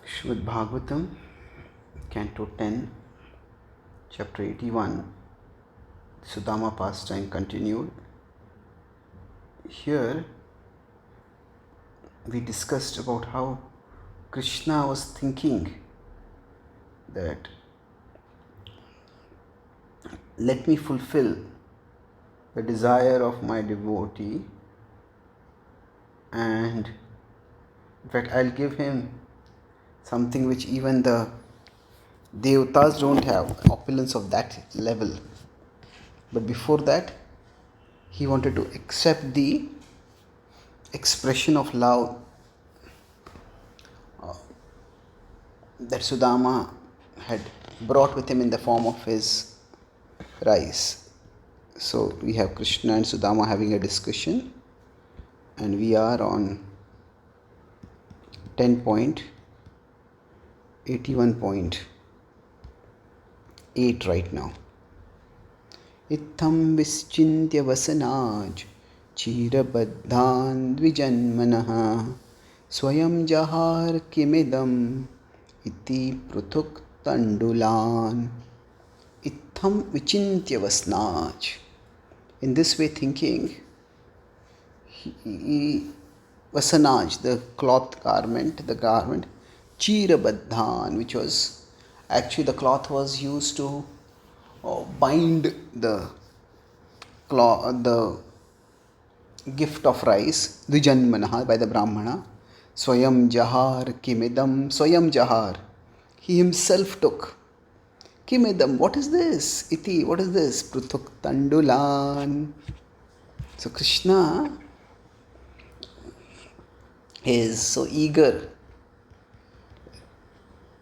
Srimad Bhagavatam, Canto 10, Chapter 81, Sudama pastime continued. Here we discussed about how Krishna was thinking that let me fulfill the desire of my devotee, and in fact I'll give him something which even the Devatas don't have, opulence of that level. But before that, he wanted to accept the expression of love that Sudama had brought with him in the form of his rice. So we have Krishna and Sudama having a discussion, and we are on 10.81.8 right now. Itham vischintya vasanaj chirabadhan dvijanmanaha swayam jahar kimidam iti pruthuk tandulan. Itham vichintya vasanaj. In this way thinking, vasanaj, the cloth garment, chirabadhan, which was actually the cloth was used to bind the gift of rice, dvijanmanaha, by the Brahmana. Swayam jahar kimidam, swayam jahar, he himself took. Kimidam, what is this? Iti, what is this? Pruthuk tandulan. So Krishna is so eager.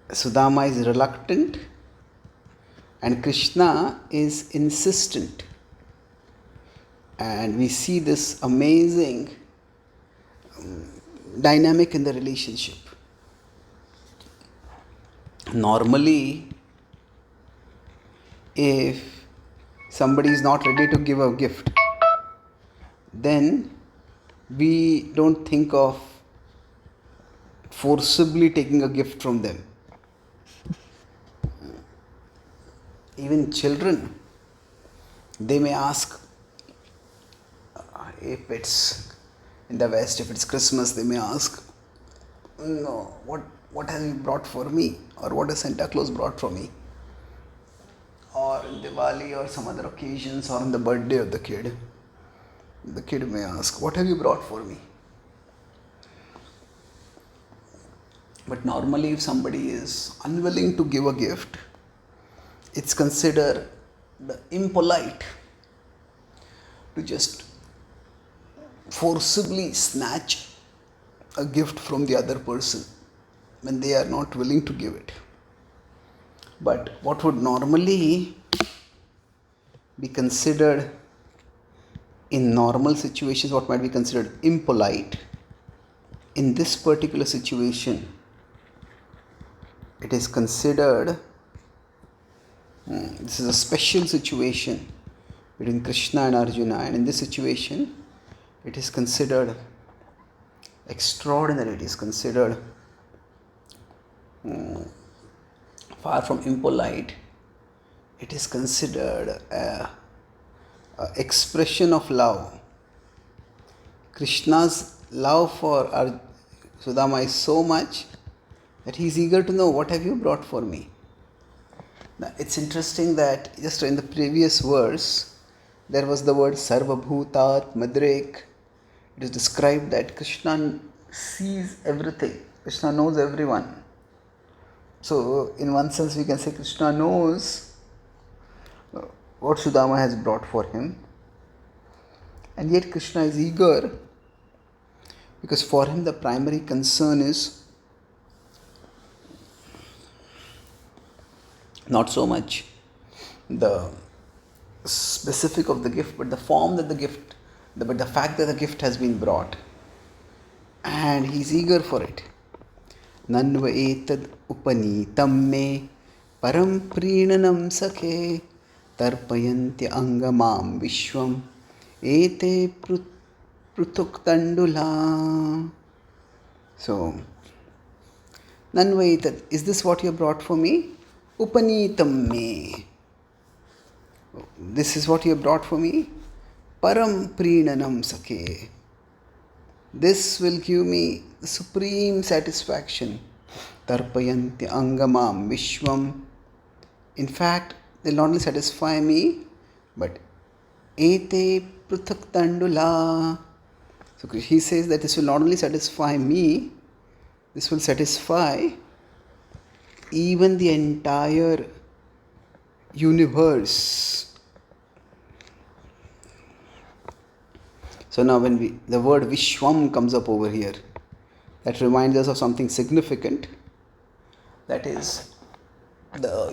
Sudama is reluctant and Krishna is insistent. And we see this amazing dynamic in the relationship. Normally, if somebody is not ready to give a gift, then we don't think of forcibly taking a gift from them. Even children, they may ask, if it's in the West, if it's Christmas, they may ask, no, what have you brought for me? Or what has Santa Claus brought for me? Or in Diwali or some other occasions, or on the birthday of the kid may ask, what have you brought for me? But normally if somebody is unwilling to give a gift, it's considered impolite to just forcibly snatch a gift from the other person when they are not willing to give it. But what would normally be considered in normal situations, what might be considered impolite, in this particular situation, it is considered, this is a special situation between Krishna and Arjuna, and in this situation, it is considered extraordinary, it is considered far from impolite, it is considered a expression of love. Krishna's love for Sudama is so much that he is eager to know, what have you brought for me? Now, it's interesting that just in the previous verse, there was the word Sarvabhutat Madrek. It is described that Krishna sees everything. Krishna knows everyone. So, in one sense, we can say Krishna knows what Sudama has brought for him. And yet Krishna is eager because for him the primary concern is not so much the specific of the gift, but the form that the gift, but the fact that the gift has been brought. And he's eager for it. Nanva etad upanitam me param prinanam sakhe tarpayantya angamam vishwam ete pruthuk tandula. So Nanvaitat, is this what you have brought for me? Upanitam me. This is what you have brought for me? Param prinanam sakhe. This will give me the supreme satisfaction. Tarpayanti angamam vishwam. In fact, they will not only satisfy me, but ete pruthak tandula. So he says that this will not only satisfy me, this will satisfy even the entire universe. So now when the word Vishwam comes up over here, that reminds us of something significant. That is the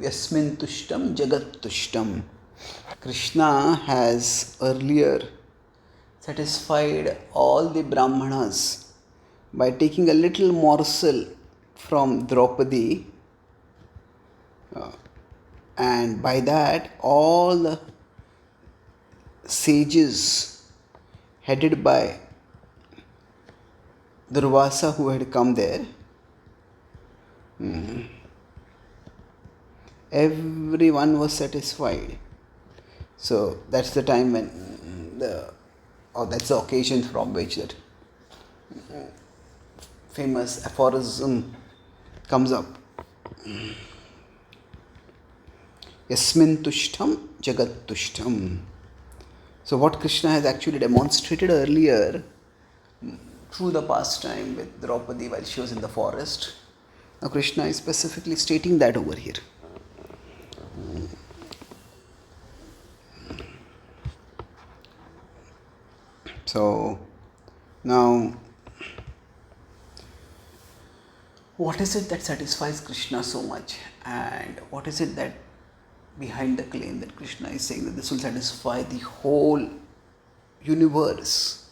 Yasmin Tushtam Jagat Tushtam. Krishna has earlier satisfied all the Brahmanas by taking a little morsel from Draupadi, and by that all the sages headed by Durvasa who had come there, everyone was satisfied. So that's the time when that's the occasion from which that famous aphorism comes up. Yasmin tushtam jagat tushtam. So what Krishna has actually demonstrated earlier through the pastime with Draupadi while she was in the forest, now Krishna is specifically stating that over here. So now, what is it that satisfies Krishna so much, and what is it that behind the claim that Krishna is saying that this will satisfy the whole universe?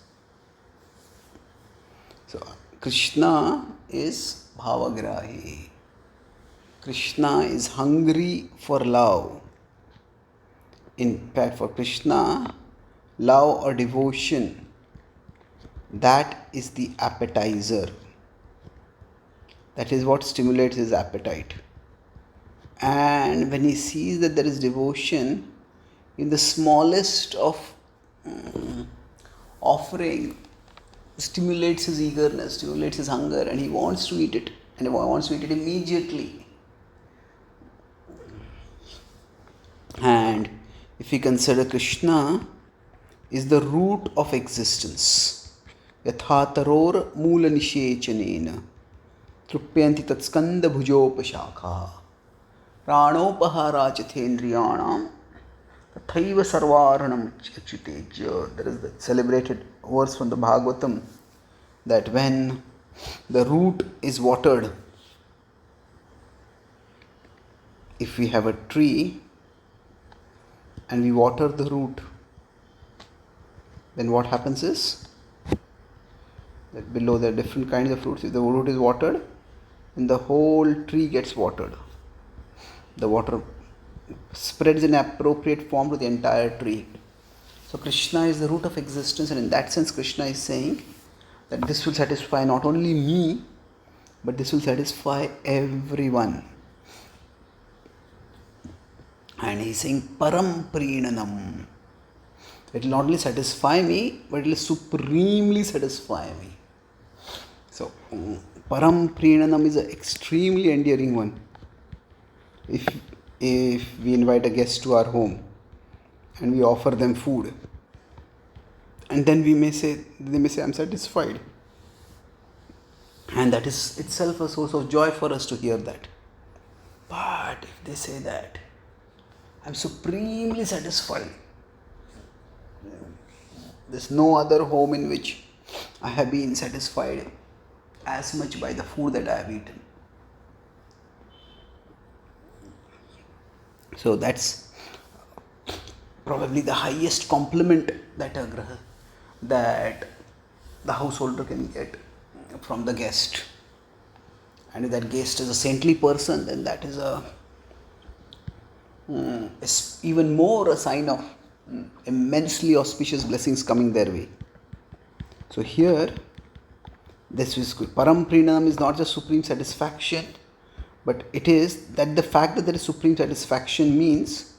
So Krishna is bhavagrahi. Krishna is hungry for love. In fact, for Krishna, love or devotion, that is the appetizer. That is what stimulates his appetite. And when he sees that there is devotion in the smallest of offering, stimulates his eagerness, stimulates his hunger, and he wants to eat it, and he wants to eat it immediately. And if we consider Krishna is the root of existence, yathataror moola nishechanena trupyanti tatskanda bhujopashakha pranopahara chathendriyanam tathaiva sarvaranam chitejya. There is the celebrated verse from the Bhagavatam that when the root is watered, if we have a tree and we water the root, then what happens is that below there are different kinds of fruits. If the root is watered, then the whole tree gets watered. The water spreads in appropriate form to the entire tree. So Krishna is the root of existence, and in that sense Krishna is saying that this will satisfy not only me, but this will satisfy everyone. And he is saying param prinanam. It will not only satisfy me, but it will supremely satisfy me. So param prinanam is an extremely endearing one. If we invite a guest to our home and we offer them food, and then they may say, I'm satisfied. And that is itself a source of joy for us to hear that. But if they say that I'm supremely satisfied, there's no other home in which I have been satisfied as much by the food that I have eaten. So that's probably the highest compliment that the householder can get from the guest. And if that guest is a saintly person, then that is even more a sign of immensely auspicious blessings coming their way. So here This is Param Prinam is not just supreme satisfaction, but it is that the fact that there is supreme satisfaction means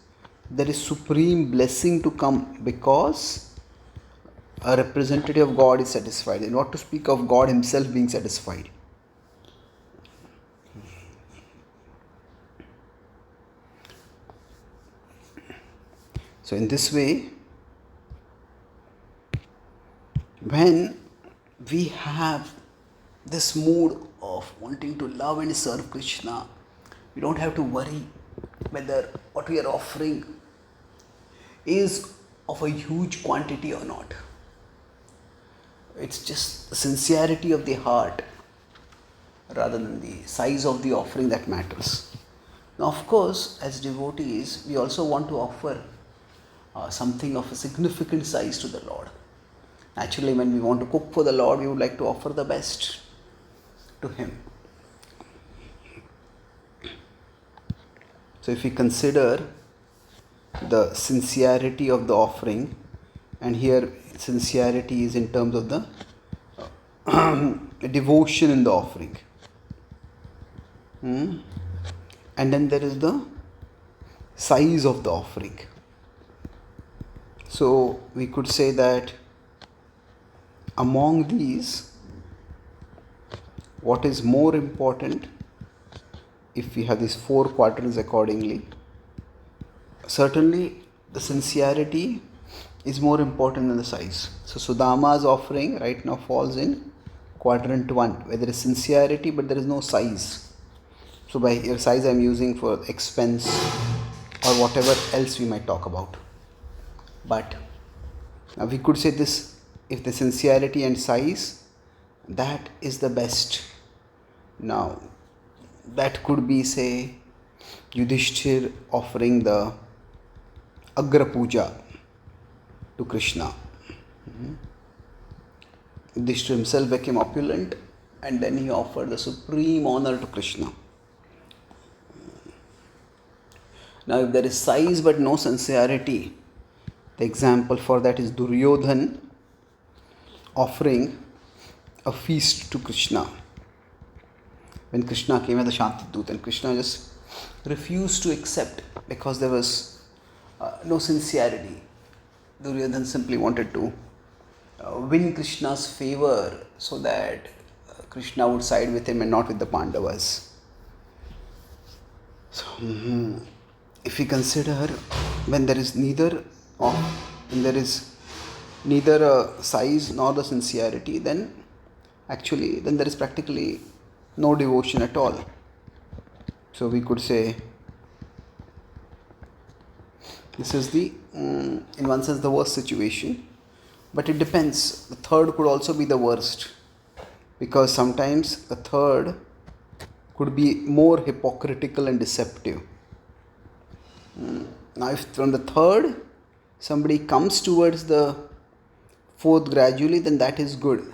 there is supreme blessing to come, because a representative of God is satisfied, and not to speak of God himself being satisfied. So in this way, when we have this mood of wanting to love and serve Krishna, we don't have to worry whether what we are offering is of a huge quantity or not. It's just the sincerity of the heart rather than the size of the offering that matters. Now, of course, as devotees, we also want to offer something of a significant size to the Lord. Naturally, when we want to cook for the Lord, we would like to offer the best to Him. So if we consider the sincerity of the offering, and here sincerity is in terms of the devotion in the offering. And then there is the size of the offering. So we could say that among these, what is more important, if we have these 4 quadrants accordingly, certainly the sincerity is more important than the size. So Sudama's offering right now falls in quadrant 1, where there is sincerity but there is no size. So by here size I am using for expense or whatever else we might talk about. But now we could say this, if the sincerity and size, that is the best. Now that could be, say, Yudhishthir offering the Agra Puja to Krishna. Yudhishthir himself became opulent, and then he offered the supreme honor to Krishna. Now if there is size but no sincerity, the example for that is Duryodhan offering a feast to Krishna. When Krishna came as the Shantidut, and Krishna just refused to accept because there was no sincerity. Duryodhan simply wanted to win Krishna's favor so that Krishna would side with him and not with the Pandavas. So, if we consider when there is neither a size nor the sincerity, then there is practically no devotion at all. So we could say this is in one sense the worst situation, but it depends. The third could also be the worst, because sometimes the third could be more hypocritical and deceptive. Now if from the third somebody comes towards the fourth gradually, then that is good.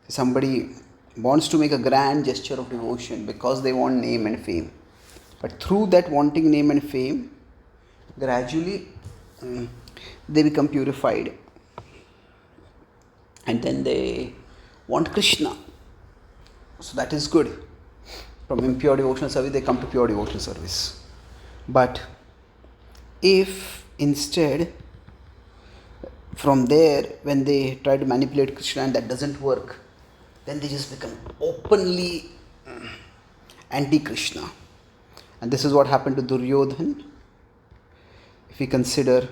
Somebody wants to make a grand gesture of devotion because they want name and fame, but through that wanting name and fame, gradually they become purified, and then they want Krishna. So that is good. From impure devotional service they come to pure devotional service. But if instead from there, when they try to manipulate Krishna and that doesn't work, then they just become openly anti-Krishna. And this is what happened to Duryodhan. If we consider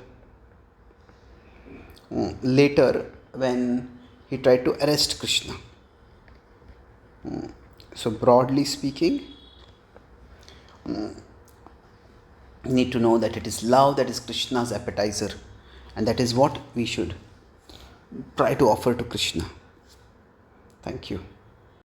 later when he tried to arrest Krishna. So broadly speaking, you need to know that it is love that is Krishna's appetizer, and that is what we should try to offer to Krishna. Thank you.